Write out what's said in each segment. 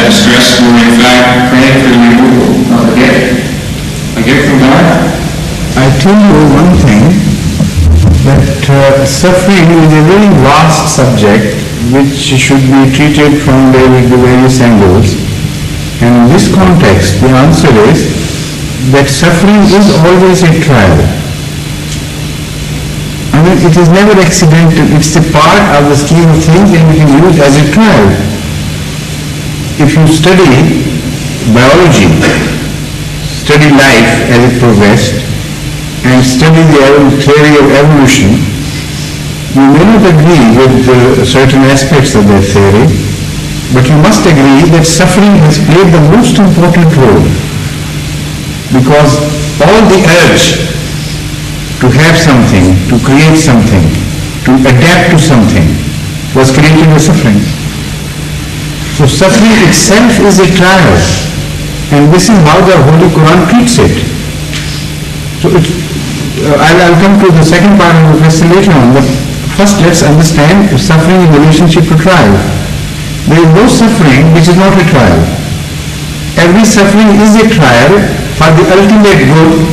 that distress were in fact praying for the removal of a gift from God? I tell you one thing, that suffering is a very vast subject which should be treated from the various angles. And in this context, the answer is that suffering is always a trial. I mean, it is never accidental. It's a part of the scheme of things and it is used as a trial. If you study biology, study life as it progressed, and study the theory of evolution, you may not agree with certain aspects of that theory, but you must agree that suffering has played the most important role, because all the urge to have something, to create something, to adapt to something was created by suffering. So suffering itself is a trial, and this is how the Holy Quran treats it. So I'll come to the second part of the question later on, but first let's understand suffering in relationship to trial. There is no suffering which is not a trial. Every suffering is a trial for the ultimate good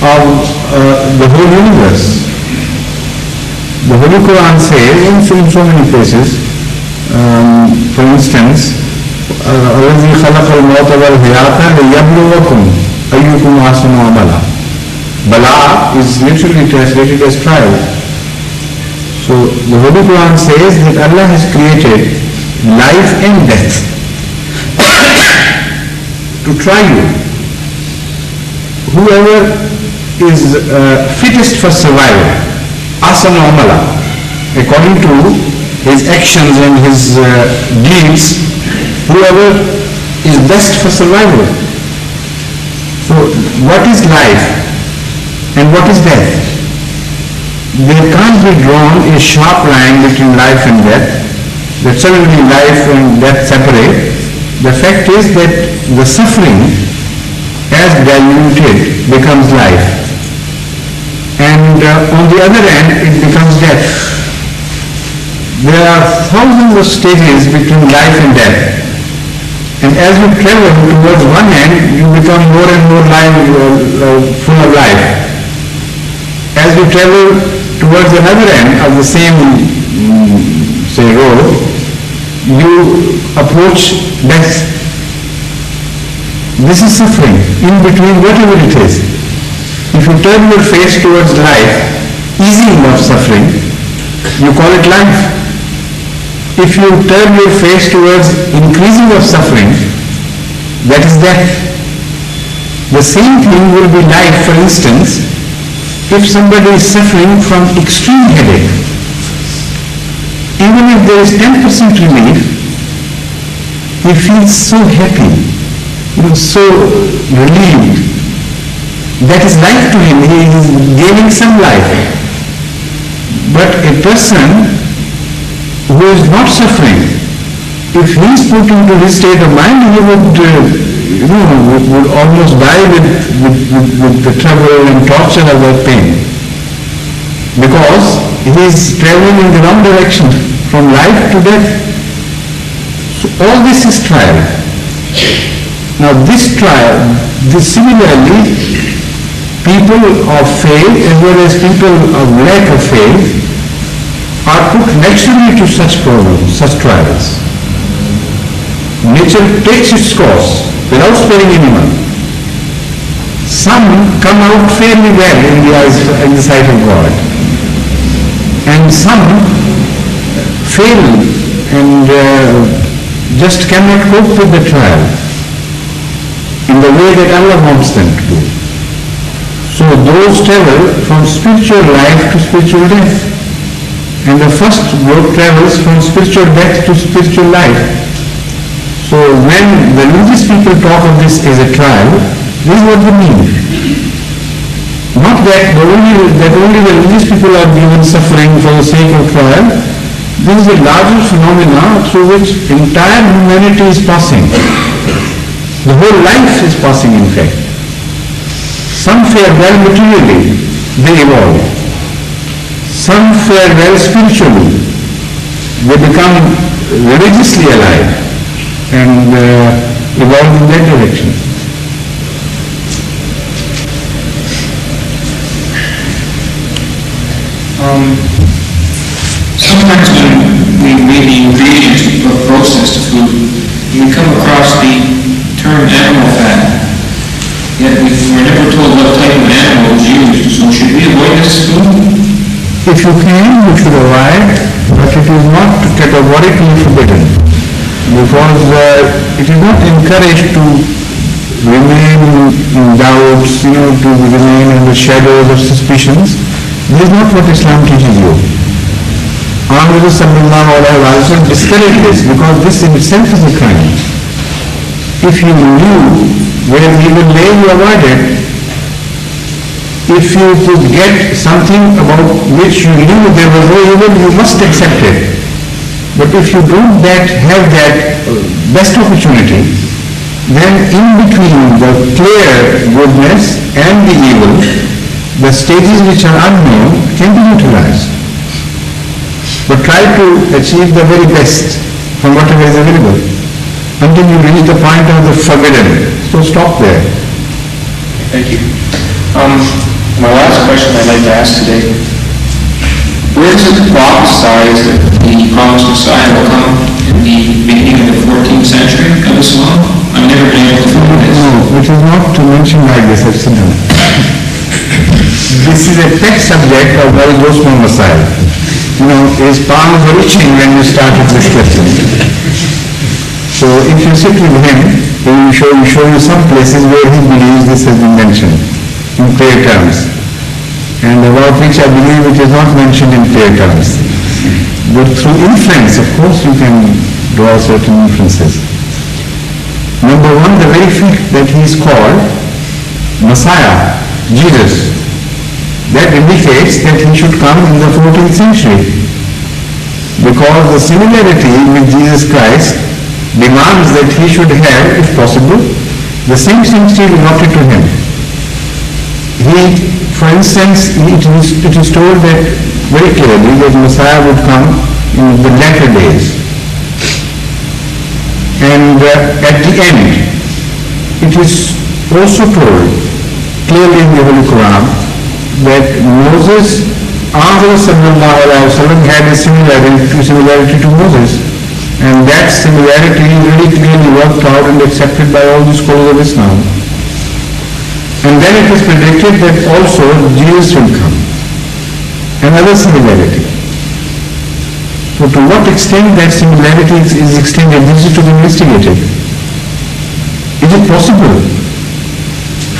of the whole universe. The Holy Quran says in so many places, for instance, الَّذِي خَلَقَ الْمَوْتَ وَالْحَيَاةَ لِيَبْلُوَكُمْ أَيُّكُمْ أَحْسَنُ عَمَلًا. Bala is literally translated as trial. So the Holy Quran says that Allah has created life and death to try you. Whoever is fittest for survival, asana amala, according to his actions and his deeds, whoever is best for survival. So what is life and what is death? There can't be drawn a sharp line between life and death, that suddenly life and death separate. The fact is that the suffering, as diluted, becomes life. And on the other end, it becomes death. There are thousands of stages between life and death. And as you travel towards one end, you become more and more full of life. As you travel towards another end of the same, road, you approach death. This is suffering, in between whatever it is. If you turn your face towards life, easing of suffering, you call it life. If you turn your face towards increasing of suffering, that is death. The same thing will be life, for instance, if somebody is suffering from extreme headache. Even if there is 10% relief, he feels so happy, so relieved. That is life to him. He is gaining some life. But a person who is not suffering, if he is put into this state of mind, he would almost die with the trouble and torture of that pain, because he is traveling in the wrong direction from life to death. So all this is trial. Now this trial, similarly, people of faith as well as people of lack of faith are put naturally to such problems, such trials. Nature takes its course without sparing anyone. Some come out fairly well in the sight of God, and some fail and just cannot cope with the trial in the way that Allah wants them to do. So those travel from spiritual life to spiritual death, and the first group travels from spiritual death to spiritual life. So when the religious people talk of this as a trial, this is what they mean. Not that only the religious people are given suffering for the sake of trial. This is a larger phenomena through which entire humanity is passing. The whole life is passing, in fact. Some fare well materially, they evolve. Some fare well spiritually, they become religiously alive. and evolve in that direction. Sometimes when we read the ingredients of processed food, we come across the term animal fat, yet we're never told what type of animal is used. So should we avoid this food? If you can, you should avoid, but it is not categorically forbidden, because it is not encouraged to remain in doubts, to remain in the shadows of suspicions. This is not what Islam teaches you. Ahmed sallallahu alaihi wasallam discouraged this, because this in itself is a crime. If you knew where evil lay, you avoid it. If you could get something about which you knew there was no evil, you must accept it. But if you don't have that best opportunity, then in between the clear goodness and the evil, the stages which are unknown can be utilized. But try to achieve the very best from whatever is available until you reach the point of the forbidden. So stop there. Thank you. My last question I'd like to ask today: where is it prophesied that the promised Messiah will come in the beginning of the 14th century of Islam? I've never been able to find this. No, it is not mentioned like this, This is a pet subject of Holy Ghost Messiah. His palms were itching when you started this question. So if you sit with him, he will show you some places where he believes this has been mentioned in clear terms, and about which I believe it is not mentioned in clear terms. But through inference, of course, you can draw certain inferences. Number one, the very fact that he is called Messiah, Jesus, that indicates that he should come in the 14th century, because the similarity with Jesus Christ demands that he should have, if possible, the same sanctity allotted to him. For instance, it is told that very clearly that Messiah would come in the latter days. And at the end, it is also told clearly in the Holy Quran that Moses, Ahmed sallallahu alaihi wasallam, had a similarity to Moses, and that similarity is very clearly worked out and accepted by all the scholars of Islam. And then it is predicted that also Jesus will come. Another similarity. So to what extent that similarity is extended, this is to be investigated. Is it possible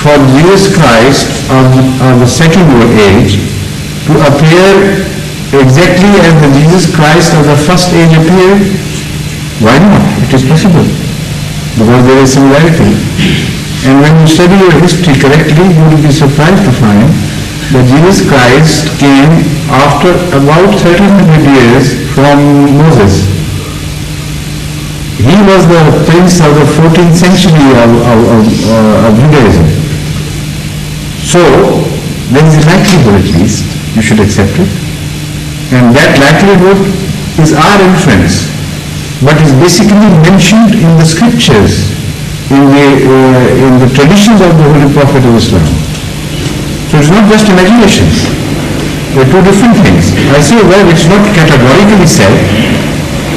for Jesus Christ of the second age to appear exactly as the Jesus Christ of the first age appeared? Why not? It is possible, because there is similarity. And when you study your history correctly, you will be surprised to find that Jesus Christ came after about 1300 years from Moses. He was the prince of the 14th century of Judaism. So, there is a likelihood at least, you should accept it. And that likelihood is our inference, but is basically mentioned in the scriptures, in the traditions of the Holy Prophet of Islam. So it's not just imagination. They are two different things. I say, well, it's not categorically said,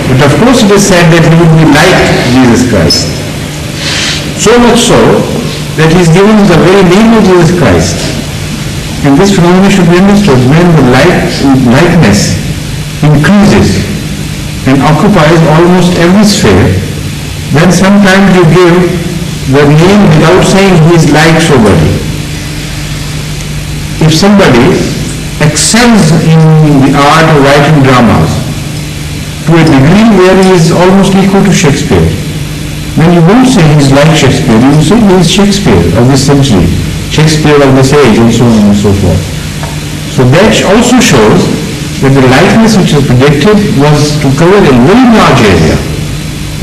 but of course it is said that he would be like Jesus Christ. So much so that he is given the very name of Jesus Christ. And this phenomenon should be understood. When the likeness increases and occupies almost every sphere, then sometimes you give the name without saying he is like somebody. If somebody excels in the art of writing dramas to a degree where he is almost equal to Shakespeare, then you won't say he is like Shakespeare, you will say he is Shakespeare of this century, Shakespeare of this age, and so on and so forth. So that also shows that the likeness which is predicted was to cover a very large area,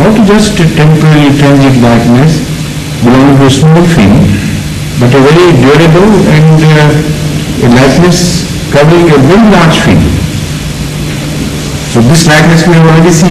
not just a temporary transient likeness belonging to a small field, but a very durable and a likeness covering a very large field. So this likeness we have already seen.